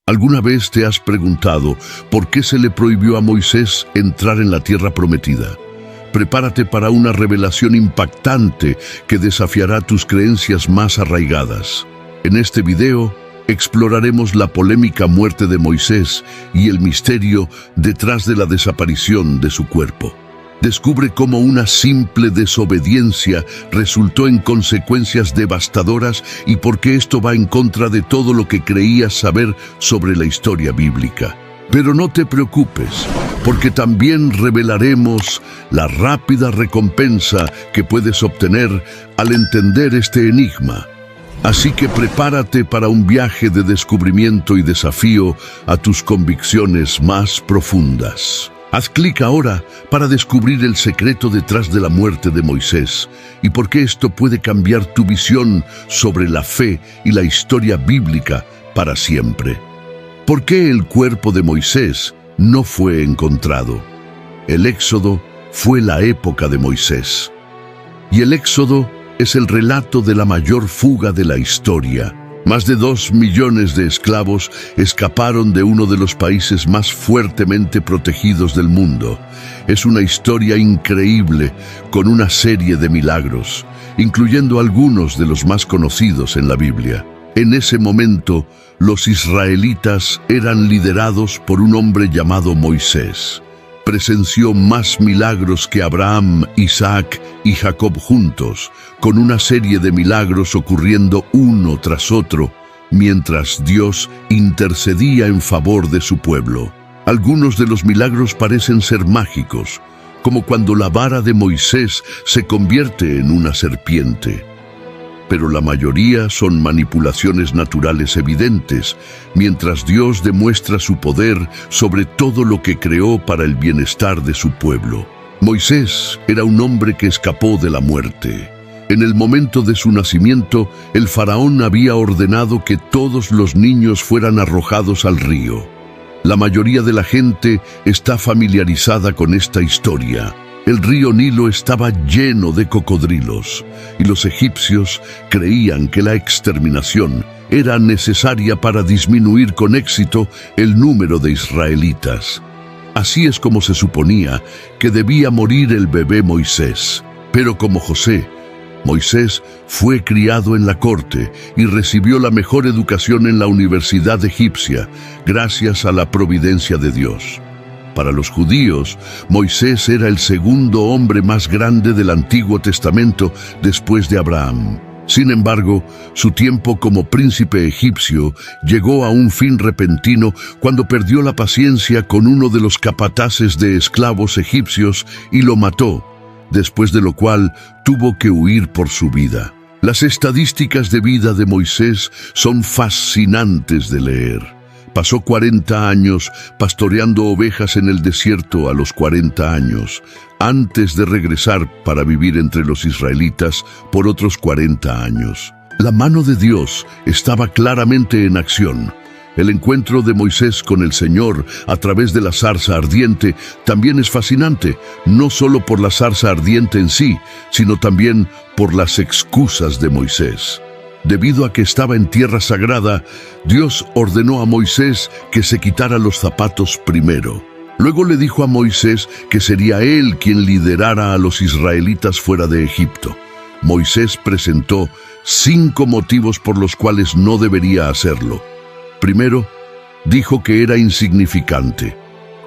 ¿Alguna vez te has preguntado por qué se le prohibió a Moisés entrar en la tierra prometida? Prepárate para una revelación impactante que desafiará tus creencias más arraigadas. En este video exploraremos la polémica muerte de Moisés y el misterio detrás de la desaparición de su cuerpo. Descubre cómo una simple desobediencia resultó en consecuencias devastadoras y por qué esto va en contra de todo lo que creías saber sobre la historia bíblica. Pero no te preocupes, porque también revelaremos la rápida recompensa que puedes obtener al entender este enigma. Así que prepárate para un viaje de descubrimiento y desafío a tus convicciones más profundas. Haz clic ahora para descubrir el secreto detrás de la muerte de Moisés y por qué esto puede cambiar tu visión sobre la fe y la historia bíblica para siempre. ¿Por qué el cuerpo de Moisés no fue encontrado? El Éxodo fue la época de Moisés. Y el Éxodo es el relato de la mayor fuga de la historia. Más de 2 millones de esclavos escaparon de uno de los países más fuertemente protegidos del mundo. Es una historia increíble, con una serie de milagros, incluyendo algunos de los más conocidos en la Biblia. En ese momento, los israelitas eran liderados por un hombre llamado Moisés. Presenció más milagros que Abraham, Isaac y Jacob juntos, con una serie de milagros ocurriendo uno tras otro, mientras Dios intercedía en favor de su pueblo. Algunos de los milagros parecen ser mágicos, como cuando la vara de Moisés se convierte en una serpiente. Pero la mayoría son manipulaciones naturales evidentes, mientras Dios demuestra su poder sobre todo lo que creó para el bienestar de su pueblo. Moisés era un hombre que escapó de la muerte. En el momento de su nacimiento, el faraón había ordenado que todos los niños fueran arrojados al río. La mayoría de la gente está familiarizada con esta historia. El río Nilo estaba lleno de cocodrilos, y los egipcios creían que la exterminación era necesaria para disminuir con éxito el número de israelitas. Así es como se suponía que debía morir el bebé Moisés. Pero como José, Moisés fue criado en la corte y recibió la mejor educación en la Universidad Egipcia, gracias a la providencia de Dios. Para los judíos, Moisés era el segundo hombre más grande del Antiguo Testamento después de Abraham. Sin embargo, su tiempo como príncipe egipcio llegó a un fin repentino cuando perdió la paciencia con uno de los capataces de esclavos egipcios y lo mató, después de lo cual tuvo que huir por su vida. Las estadísticas de vida de Moisés son fascinantes de leer. Pasó 40 años pastoreando ovejas en el desierto a los 40 años, antes de regresar para vivir entre los israelitas por otros 40 años. La mano de Dios estaba claramente en acción. El encuentro de Moisés con el Señor a través de la zarza ardiente también es fascinante, no solo por la zarza ardiente en sí, sino también por las excusas de Moisés. Debido a que estaba en tierra sagrada, Dios ordenó a Moisés que se quitara los zapatos primero. Luego le dijo a Moisés que sería él quien liderara a los israelitas fuera de Egipto. Moisés presentó 5 motivos por los cuales no debería hacerlo. Primero, dijo que era insignificante.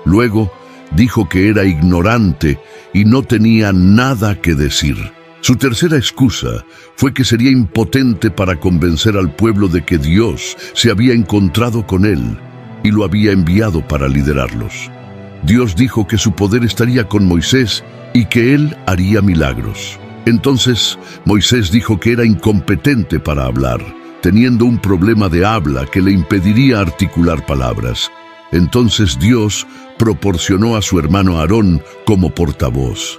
Luego, dijo que era ignorante y no tenía nada que decir. Su tercera excusa fue que sería impotente para convencer al pueblo de que Dios se había encontrado con él y lo había enviado para liderarlos. Dios dijo que su poder estaría con Moisés y que él haría milagros. Entonces, Moisés dijo que era incompetente para hablar, teniendo un problema de habla que le impediría articular palabras. Entonces Dios proporcionó a su hermano Aarón como portavoz.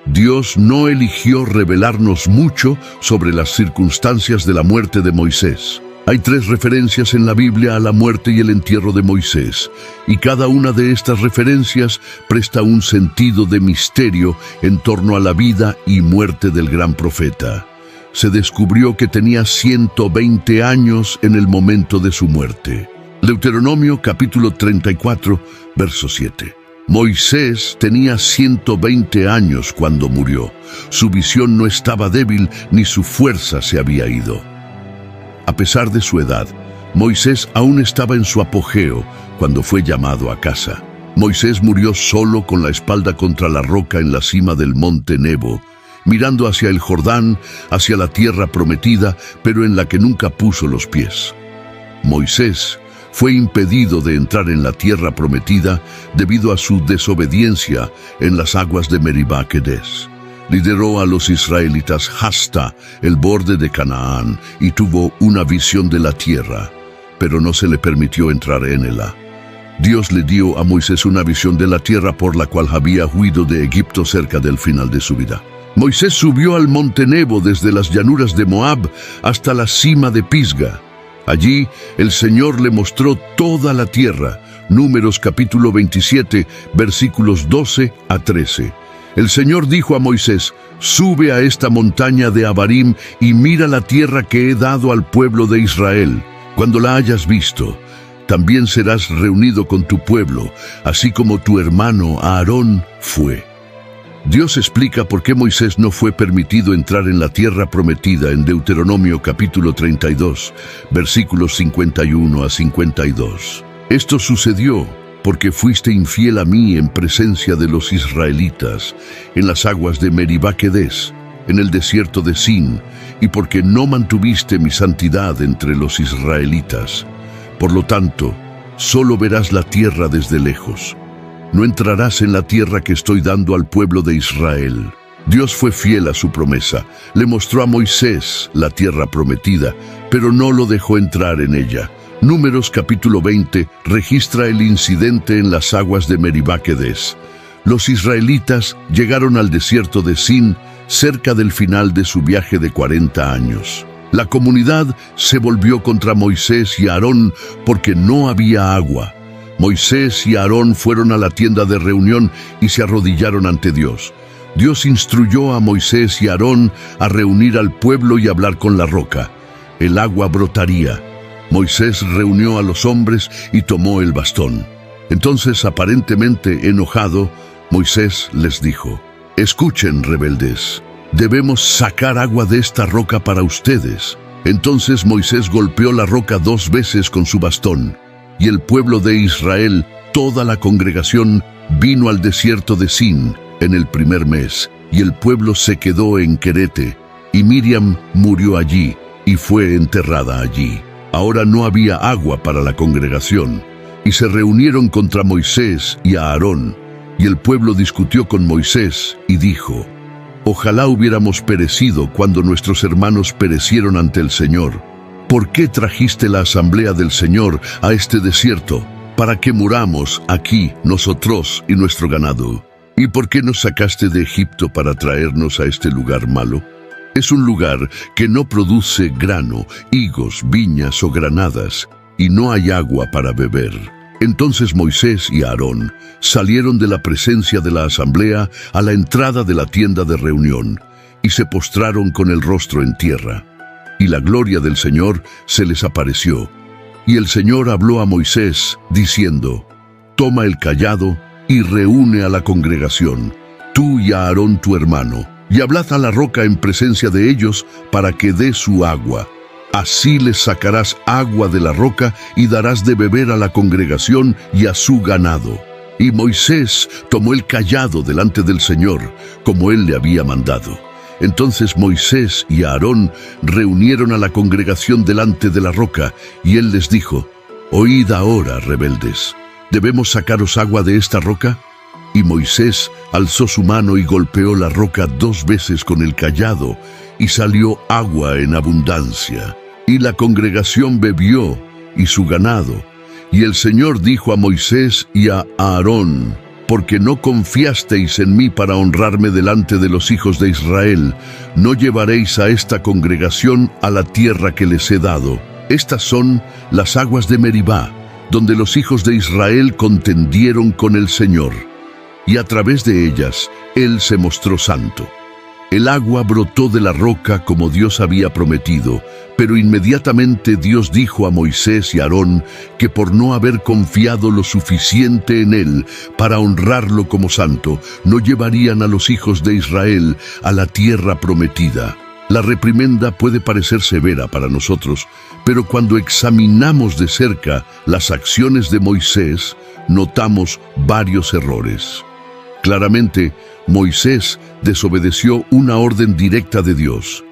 Dios no eligió revelarnos mucho sobre las circunstancias de la muerte de Moisés. Hay 3 referencias en la Biblia a la muerte y el entierro de Moisés, y cada una de estas referencias presta un sentido de misterio en torno a la vida y muerte del gran profeta. Se descubrió que tenía 120 años en el momento de su muerte. Deuteronomio capítulo 34, verso 7. Moisés tenía 120 años cuando murió. Su visión no estaba débil ni su fuerza se había ido. A pesar de su edad, Moisés aún estaba en su apogeo cuando fue llamado a casa. Moisés murió solo con la espalda contra la roca en la cima del monte Nebo, mirando hacia el Jordán, hacia la tierra prometida, pero en la que nunca puso los pies. Moisés fue impedido de entrar en la tierra prometida debido a su desobediencia en las aguas de Meribá Quedes. Lideró a los israelitas hasta el borde de Canaán y tuvo una visión de la tierra, pero no se le permitió entrar en ella. Dios le dio a Moisés una visión de la tierra por la cual había huido de Egipto cerca del final de su vida. Moisés subió al monte Nebo desde las llanuras de Moab hasta la cima de Pisga. Allí el Señor le mostró toda la tierra. Números capítulo 27, versículos 12 a 13. El Señor dijo a Moisés: «Sube a esta montaña de Abarim y mira la tierra que he dado al pueblo de Israel. Cuando la hayas visto, también serás reunido con tu pueblo, así como tu hermano Aarón fue». Dios explica por qué Moisés no fue permitido entrar en la tierra prometida en Deuteronomio capítulo 32, versículos 51 a 52. Esto sucedió porque fuiste infiel a mí en presencia de los israelitas, en las aguas de Meribá Quedes, en el desierto de Sin, y porque no mantuviste mi santidad entre los israelitas. Por lo tanto, solo verás la tierra desde lejos. No entrarás en la tierra que estoy dando al pueblo de Israel. Dios fue fiel a su promesa. Le mostró a Moisés la tierra prometida, pero no lo dejó entrar en ella. Números capítulo 20 registra el incidente en las aguas de Meribá Quedes. Los israelitas llegaron al desierto de Sin cerca del final de su viaje de 40 años. La comunidad se volvió contra Moisés y Aarón porque no había agua. Moisés y Aarón fueron a la tienda de reunión y se arrodillaron ante Dios. Dios instruyó a Moisés y Aarón a reunir al pueblo y hablar con la roca. El agua brotaría. Moisés reunió a los hombres y tomó el bastón. Entonces, aparentemente enojado, Moisés les dijo: «Escuchen, rebeldes, debemos sacar agua de esta roca para ustedes». Entonces Moisés golpeó la roca 2 veces con su bastón. Y el pueblo de Israel, toda la congregación, vino al desierto de Sin en el primer mes, y el pueblo se quedó en Querete, y Miriam murió allí, y fue enterrada allí. Ahora no había agua para la congregación, y se reunieron contra Moisés y a Aarón, y el pueblo discutió con Moisés, y dijo: «Ojalá hubiéramos perecido cuando nuestros hermanos perecieron ante el Señor. ¿Por qué trajiste la asamblea del Señor a este desierto? Para que muramos aquí, nosotros y nuestro ganado. ¿Y por qué nos sacaste de Egipto para traernos a este lugar malo? Es un lugar que no produce grano, higos, viñas o granadas, y no hay agua para beber». Entonces Moisés y Aarón salieron de la presencia de la asamblea a la entrada de la tienda de reunión, y se postraron con el rostro en tierra. Y la gloria del Señor se les apareció. Y el Señor habló a Moisés, diciendo: «Toma el cayado y reúne a la congregación, tú y a Aarón tu hermano, y hablad a la roca en presencia de ellos para que dé su agua. Así les sacarás agua de la roca y darás de beber a la congregación y a su ganado». Y Moisés tomó el cayado delante del Señor, como él le había mandado. Entonces Moisés y Aarón reunieron a la congregación delante de la roca, y él les dijo: «Oíd ahora, rebeldes, ¿debemos sacaros agua de esta roca?». Y Moisés alzó su mano y golpeó la roca 2 veces con el cayado, y salió agua en abundancia. Y la congregación bebió, y su ganado. Y el Señor dijo a Moisés y a Aarón: «Porque no confiasteis en mí para honrarme delante de los hijos de Israel, no llevaréis a esta congregación a la tierra que les he dado. Estas son las aguas de Meribá, donde los hijos de Israel contendieron con el Señor, y a través de ellas Él se mostró santo». El agua brotó de la roca como Dios había prometido, pero inmediatamente Dios dijo a Moisés y a Aarón que por no haber confiado lo suficiente en él para honrarlo como santo, no llevarían a los hijos de Israel a la tierra prometida. La reprimenda puede parecer severa para nosotros, pero cuando examinamos de cerca las acciones de Moisés, notamos varios errores. Claramente, Moisés desobedeció una orden directa de Dios.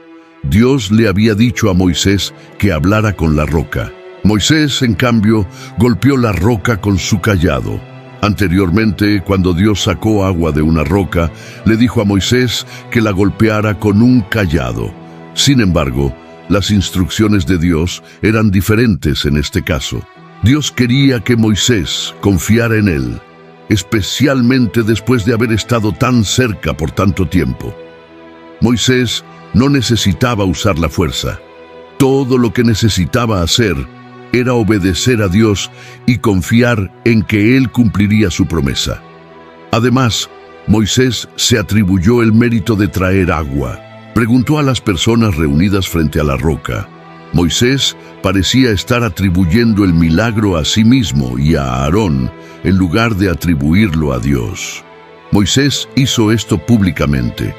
Dios le había dicho a Moisés que hablara con la roca. Moisés, en cambio, golpeó la roca con su cayado. Anteriormente, cuando Dios sacó agua de una roca, le dijo a Moisés que la golpeara con un cayado. Sin embargo, las instrucciones de Dios eran diferentes en este caso. Dios quería que Moisés confiara en él, especialmente después de haber estado tan cerca por tanto tiempo. Moisés no necesitaba usar la fuerza. Todo lo que necesitaba hacer era obedecer a Dios y confiar en que Él cumpliría su promesa. Además, Moisés se atribuyó el mérito de traer agua. Preguntó a las personas reunidas frente a la roca. Moisés parecía estar atribuyendo el milagro a sí mismo y a Aarón, en lugar de atribuirlo a Dios. Moisés hizo esto públicamente.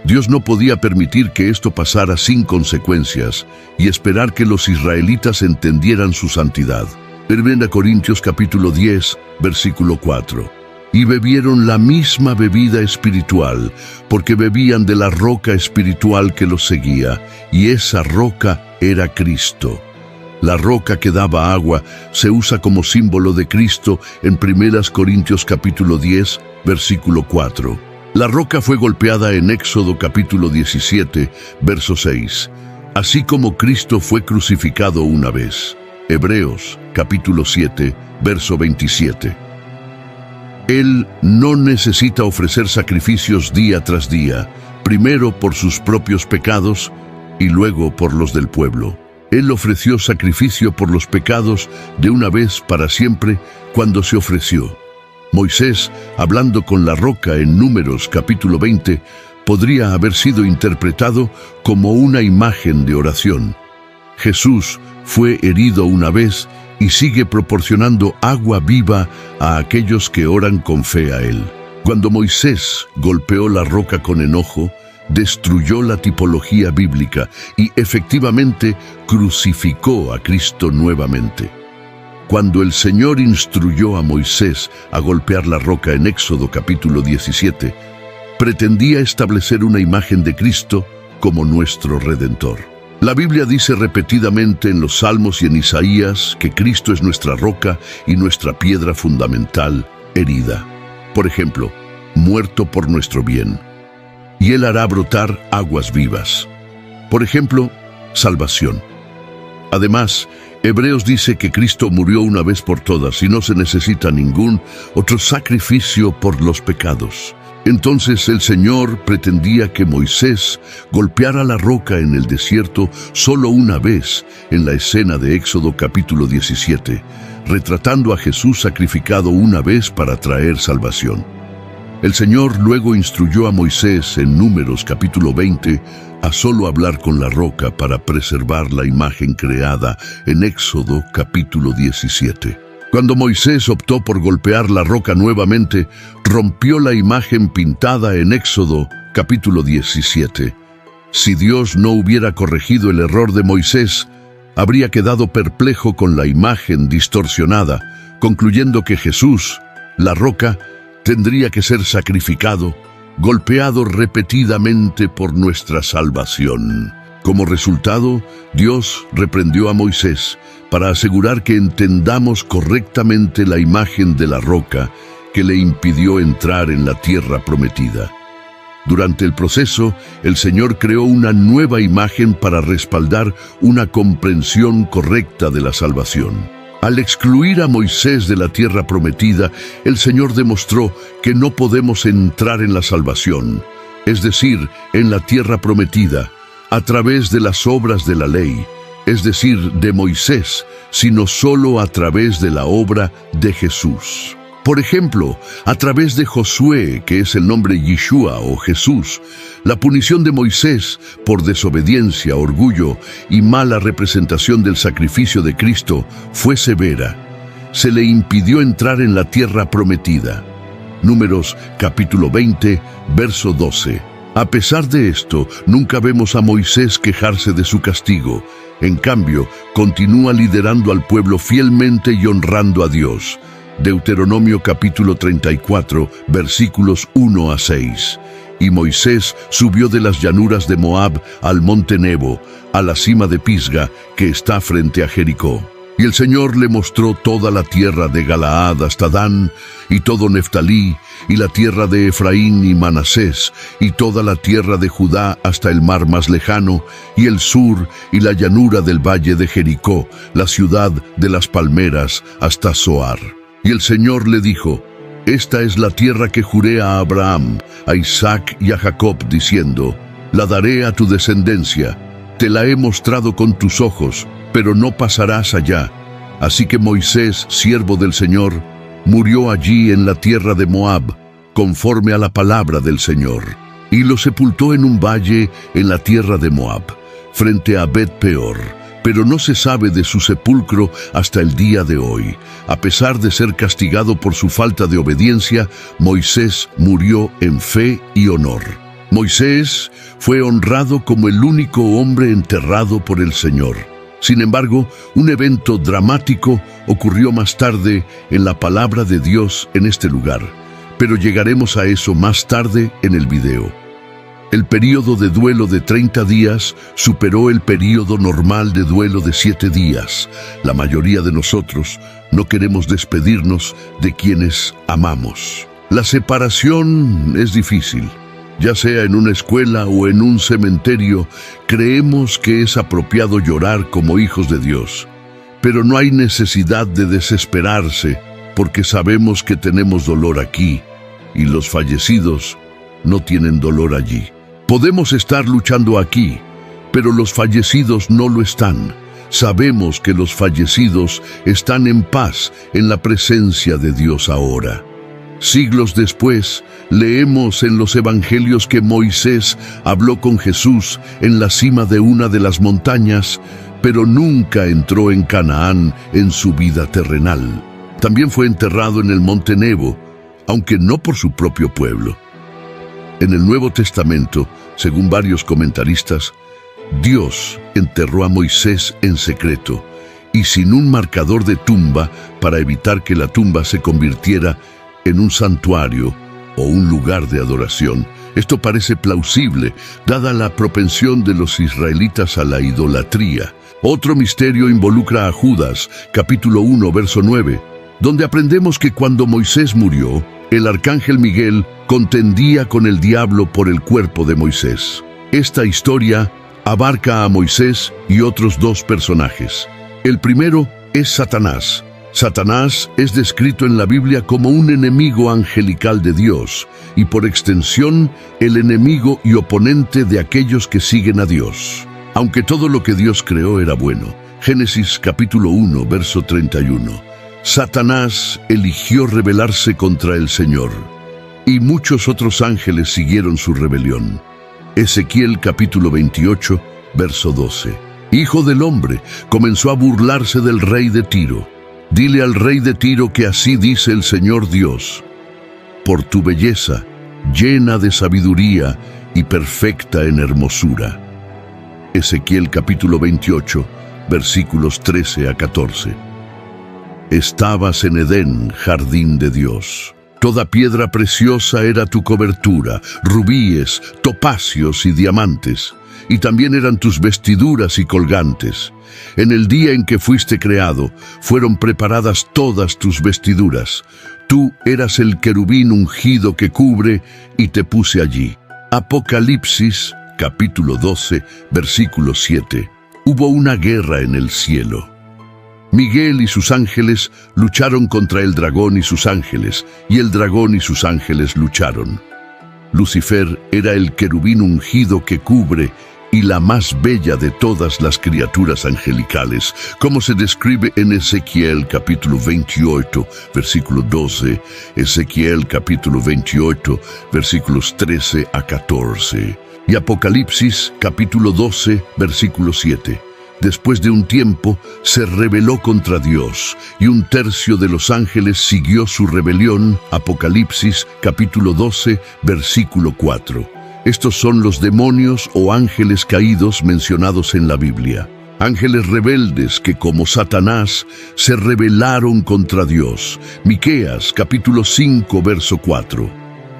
Dios no podía permitir que esto pasara sin consecuencias y esperar que los israelitas entendieran su santidad. 1 Corintios capítulo 10, versículo 4. Y bebieron la misma bebida espiritual, porque bebían de la roca espiritual que los seguía, y esa roca era Cristo. La roca que daba agua se usa como símbolo de Cristo en 1 Corintios capítulo 10, versículo 4. La roca fue golpeada en Éxodo capítulo 17, verso 6, así como Cristo fue crucificado una vez. Hebreos capítulo 7, verso 27. Él no necesita ofrecer sacrificios día tras día, primero por sus propios pecados y luego por los del pueblo. Él ofreció sacrificio por los pecados de una vez para siempre cuando se ofreció. Moisés, hablando con la roca en Números capítulo 20, podría haber sido interpretado como una imagen de oración. Jesús fue herido una vez y sigue proporcionando agua viva a aquellos que oran con fe a Él. Cuando Moisés golpeó la roca con enojo, destruyó la tipología bíblica y efectivamente crucificó a Cristo nuevamente. Cuando el Señor instruyó a Moisés a golpear la roca en Éxodo capítulo 17, pretendía establecer una imagen de Cristo como nuestro Redentor. La Biblia dice repetidamente en los Salmos y en Isaías que Cristo es nuestra roca y nuestra piedra fundamental, herida. Por ejemplo, muerto por nuestro bien. Y Él hará brotar aguas vivas. Por ejemplo, salvación. Además, Hebreos dice que Cristo murió una vez por todas y no se necesita ningún otro sacrificio por los pecados. Entonces el Señor pretendía que Moisés golpeara la roca en el desierto solo una vez en la escena de Éxodo capítulo 17, retratando a Jesús sacrificado una vez para traer salvación. El Señor luego instruyó a Moisés en Números capítulo 20 a solo hablar con la roca para preservar la imagen creada en Éxodo capítulo 17. Cuando Moisés optó por golpear la roca nuevamente, rompió la imagen pintada en Éxodo capítulo 17. Si Dios no hubiera corregido el error de Moisés, habría quedado perplejo con la imagen distorsionada, concluyendo que Jesús, la roca, tendría que ser sacrificado, golpeado repetidamente por nuestra salvación. Como resultado, Dios reprendió a Moisés para asegurar que entendamos correctamente la imagen de la roca que le impidió entrar en la tierra prometida. Durante el proceso, el Señor creó una nueva imagen para respaldar una comprensión correcta de la salvación. Al excluir a Moisés de la tierra prometida, el Señor demostró que no podemos entrar en la salvación, es decir, en la tierra prometida, a través de las obras de la ley, es decir, de Moisés, sino solo a través de la obra de Jesús. Por ejemplo, a través de Josué, que es el nombre Yeshua o Jesús, la punición de Moisés por desobediencia, orgullo y mala representación del sacrificio de Cristo fue severa. Se le impidió entrar en la tierra prometida. Números capítulo 20, verso 12. A pesar de esto, nunca vemos a Moisés quejarse de su castigo. En cambio, continúa liderando al pueblo fielmente y honrando a Dios. Deuteronomio capítulo 34, versículos 1 a 6. Y Moisés subió de las llanuras de Moab al monte Nebo, a la cima de Pisga, que está frente a Jericó. Y el Señor le mostró toda la tierra de Galaad hasta Dan, y todo Neftalí, y la tierra de Efraín y Manasés, y toda la tierra de Judá hasta el mar más lejano, y el sur, y la llanura del valle de Jericó, la ciudad de las palmeras, hasta Zoar. Y el Señor le dijo: Esta es la tierra que juré a Abraham, a Isaac y a Jacob, diciendo: La daré a tu descendencia. Te la he mostrado con tus ojos, pero no pasarás allá. Así que Moisés, siervo del Señor, murió allí en la tierra de Moab, conforme a la palabra del Señor, y lo sepultó en un valle en la tierra de Moab, frente a Bet-peor. Pero no se sabe de su sepulcro hasta el día de hoy. A pesar de ser castigado por su falta de obediencia, Moisés murió en fe y honor. Moisés fue honrado como el único hombre enterrado por el Señor. Sin embargo, un evento dramático ocurrió más tarde en la palabra de Dios en este lugar, pero llegaremos a eso más tarde en el video. El período de duelo de 30 días superó el período normal de duelo de 7 días. La mayoría de nosotros no queremos despedirnos de quienes amamos. La separación es difícil. Ya sea en una escuela o en un cementerio, creemos que es apropiado llorar como hijos de Dios. Pero no hay necesidad de desesperarse, porque sabemos que tenemos dolor aquí, y los fallecidos no tienen dolor allí. Podemos estar luchando aquí, pero los fallecidos no lo están. Sabemos que los fallecidos están en paz en la presencia de Dios ahora. Siglos después, leemos en los evangelios que Moisés habló con Jesús en la cima de una de las montañas, pero nunca entró en Canaán en su vida terrenal. También fue enterrado en el monte Nebo, aunque no por su propio pueblo. En el Nuevo Testamento, según varios comentaristas, Dios enterró a Moisés en secreto y sin un marcador de tumba para evitar que la tumba se convirtiera en un santuario o un lugar de adoración. Esto parece plausible, dada la propensión de los israelitas a la idolatría. Otro misterio involucra a Judas, capítulo 1, verso 9, donde aprendemos que cuando Moisés murió, el arcángel Miguel contendía con el diablo por el cuerpo de Moisés. Esta historia abarca a Moisés y otros dos personajes. El primero es Satanás. Satanás es descrito en la Biblia como un enemigo angelical de Dios y por extensión el enemigo y oponente de aquellos que siguen a Dios. Aunque todo lo que Dios creó era bueno. Génesis capítulo 1, verso 31. Satanás eligió rebelarse contra el Señor y muchos otros ángeles siguieron su rebelión. Ezequiel capítulo 28, verso 12. Hijo del hombre, comenzó a burlarse del rey de Tiro. Dile al rey de Tiro que así dice el Señor Dios: por tu belleza, llena de sabiduría y perfecta en hermosura. Ezequiel capítulo 28, versículos 13 a 14. Estabas en Edén, jardín de Dios. Toda piedra preciosa era tu cobertura, rubíes, topacios y diamantes, y también eran tus vestiduras y colgantes. En el día en que fuiste creado, fueron preparadas todas tus vestiduras. Tú eras el querubín ungido que cubre, y te puse allí. Apocalipsis, capítulo 12, versículo 7. Hubo una guerra en el cielo. Miguel y sus ángeles lucharon contra el dragón y sus ángeles, y el dragón y sus ángeles lucharon. Lucifer era el querubín ungido que cubre, y la más bella de todas las criaturas angelicales, como se describe en Ezequiel capítulo 28, versículo 12, Ezequiel capítulo 28, versículos 13 a 14, y Apocalipsis capítulo 12, versículo 7. Después de un tiempo, se rebeló contra Dios, y un tercio de los ángeles siguió su rebelión. Apocalipsis capítulo 12, versículo 4. Estos son los demonios o ángeles caídos mencionados en la Biblia. Ángeles rebeldes que, como Satanás, se rebelaron contra Dios. Miqueas capítulo 5, verso 4.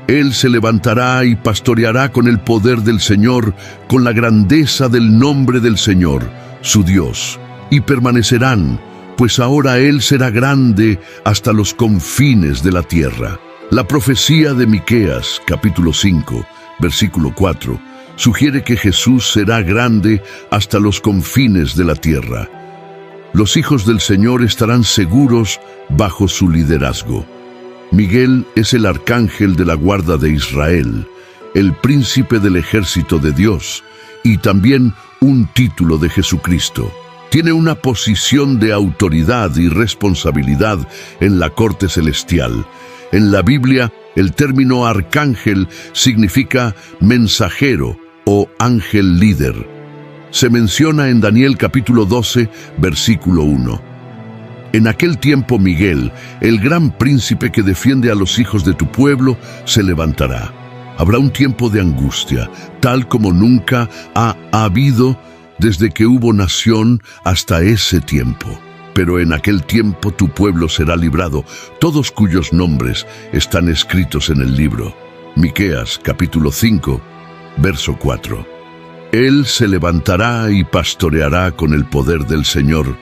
Él se levantará y pastoreará con el poder del Señor, con la grandeza del nombre del Señor, su Dios, y permanecerán, pues ahora Él será grande hasta los confines de la tierra. La profecía de Miqueas, capítulo 5, versículo 4, sugiere que Jesús será grande hasta los confines de la tierra. Los hijos del Señor estarán seguros bajo su liderazgo. Miguel es el arcángel de la guarda de Israel, el príncipe del ejército de Dios, y también un título de Jesucristo. Tiene una posición de autoridad y responsabilidad en la corte celestial. En la Biblia, el término arcángel significa mensajero o ángel líder. Se menciona en Daniel capítulo 12, versículo 1. En aquel tiempo Miguel, el gran príncipe que defiende a los hijos de tu pueblo, se levantará. Habrá un tiempo de angustia, tal como nunca ha habido desde que hubo nación hasta ese tiempo. Pero en aquel tiempo tu pueblo será librado, todos cuyos nombres están escritos en el libro. Miqueas capítulo 5, verso 4. Él se levantará y pastoreará con el poder del Señor,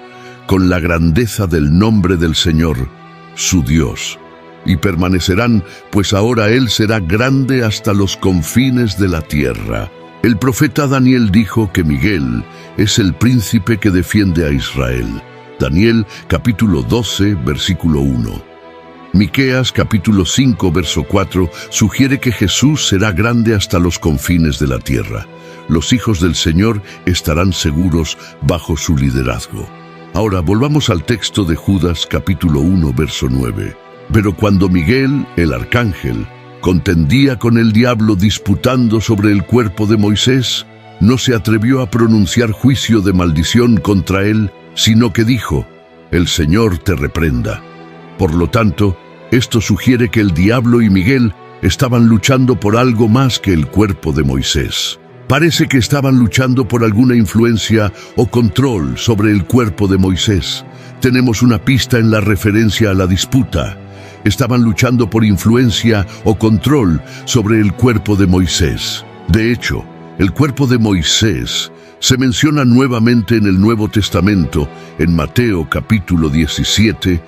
con la grandeza del nombre del Señor, su Dios. Y permanecerán, pues ahora Él será grande hasta los confines de la tierra. El profeta Daniel dijo que Miguel es el príncipe que defiende a Israel. Daniel capítulo 12, versículo 1. Miqueas capítulo 5, verso 4 sugiere que Jesús será grande hasta los confines de la tierra. Los hijos del Señor estarán seguros bajo su liderazgo. Ahora volvamos al texto de Judas capítulo 1, verso 9. Pero cuando Miguel, el arcángel, contendía con el diablo disputando sobre el cuerpo de Moisés, no se atrevió a pronunciar juicio de maldición contra él, sino que dijo: el Señor te reprenda. Por lo tanto, esto sugiere que el diablo y Miguel estaban luchando por algo más que el cuerpo de Moisés. Parece que estaban luchando por alguna influencia o control sobre el cuerpo de Moisés. Tenemos una pista en la referencia a la disputa. Estaban luchando por influencia o control sobre el cuerpo de Moisés. De hecho, el cuerpo de Moisés se menciona nuevamente en el Nuevo Testamento, en Mateo capítulo 17,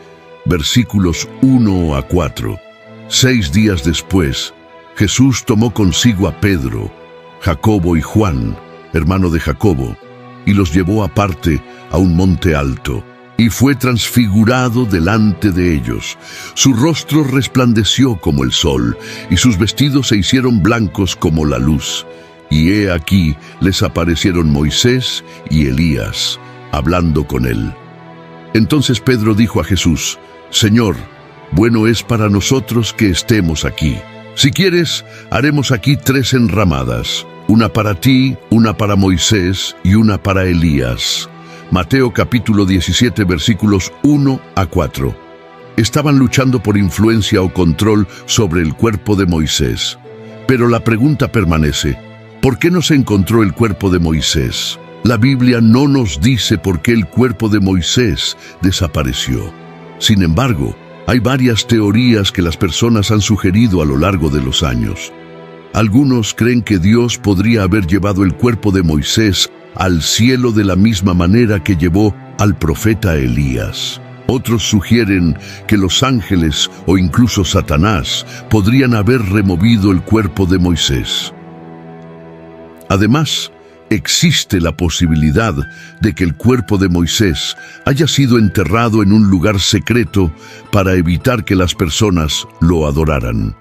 versículos 1 a 4. 6 días después, Jesús tomó consigo a Pedro, Jacobo y Juan, hermano de Jacobo, y los llevó aparte a un monte alto, y fue transfigurado delante de ellos. Su rostro resplandeció como el sol, y sus vestidos se hicieron blancos como la luz. Y he aquí les aparecieron Moisés y Elías, hablando con él. Entonces Pedro dijo a Jesús: Señor, bueno es para nosotros que estemos aquí. Si quieres, haremos aquí 3 enramadas, una para ti, una para Moisés y una para Elías. Mateo capítulo 17, versículos 1 a 4. Estaban luchando por influencia o control sobre el cuerpo de Moisés. Pero la pregunta permanece: ¿por qué no se encontró el cuerpo de Moisés? La Biblia no nos dice por qué el cuerpo de Moisés desapareció. Sin embargo, hay varias teorías que las personas han sugerido a lo largo de los años. Algunos creen que Dios podría haber llevado el cuerpo de Moisés al cielo de la misma manera que llevó al profeta Elías. Otros sugieren que los ángeles o incluso Satanás podrían haber removido el cuerpo de Moisés. Además, existe la posibilidad de que el cuerpo de Moisés haya sido enterrado en un lugar secreto para evitar que las personas lo adoraran.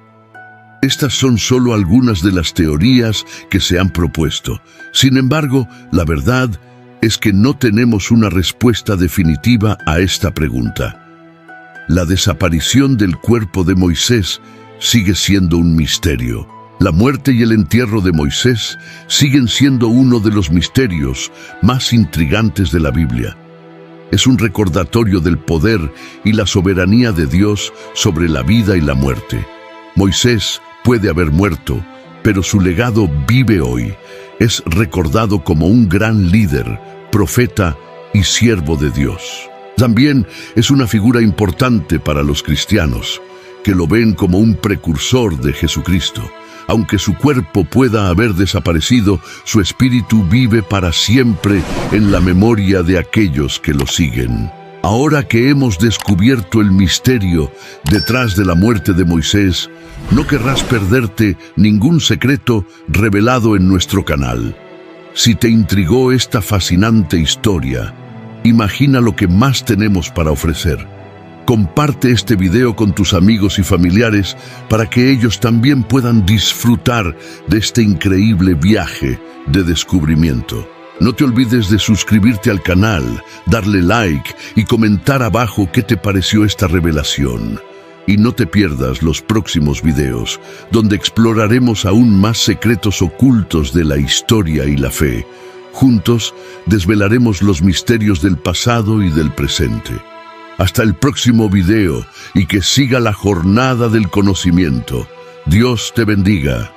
Estas son solo algunas de las teorías que se han propuesto. Sin embargo, la verdad es que no tenemos una respuesta definitiva a esta pregunta. La desaparición del cuerpo de Moisés sigue siendo un misterio. La muerte y el entierro de Moisés siguen siendo uno de los misterios más intrigantes de la Biblia. Es un recordatorio del poder y la soberanía de Dios sobre la vida y la muerte. Moisés puede haber muerto, pero su legado vive hoy. Es recordado como un gran líder, profeta y siervo de Dios. También es una figura importante para los cristianos, que lo ven como un precursor de Jesucristo. Aunque su cuerpo pueda haber desaparecido, su espíritu vive para siempre en la memoria de aquellos que lo siguen. Ahora que hemos descubierto el misterio detrás de la muerte de Moisés, no querrás perderte ningún secreto revelado en nuestro canal. Si te intrigó esta fascinante historia, imagina lo que más tenemos para ofrecer. Comparte este video con tus amigos y familiares para que ellos también puedan disfrutar de este increíble viaje de descubrimiento. No te olvides de suscribirte al canal, darle like y comentar abajo qué te pareció esta revelación. Y no te pierdas los próximos videos, donde exploraremos aún más secretos ocultos de la historia y la fe. Juntos desvelaremos los misterios del pasado y del presente. Hasta el próximo video y que siga la jornada del conocimiento. Dios te bendiga.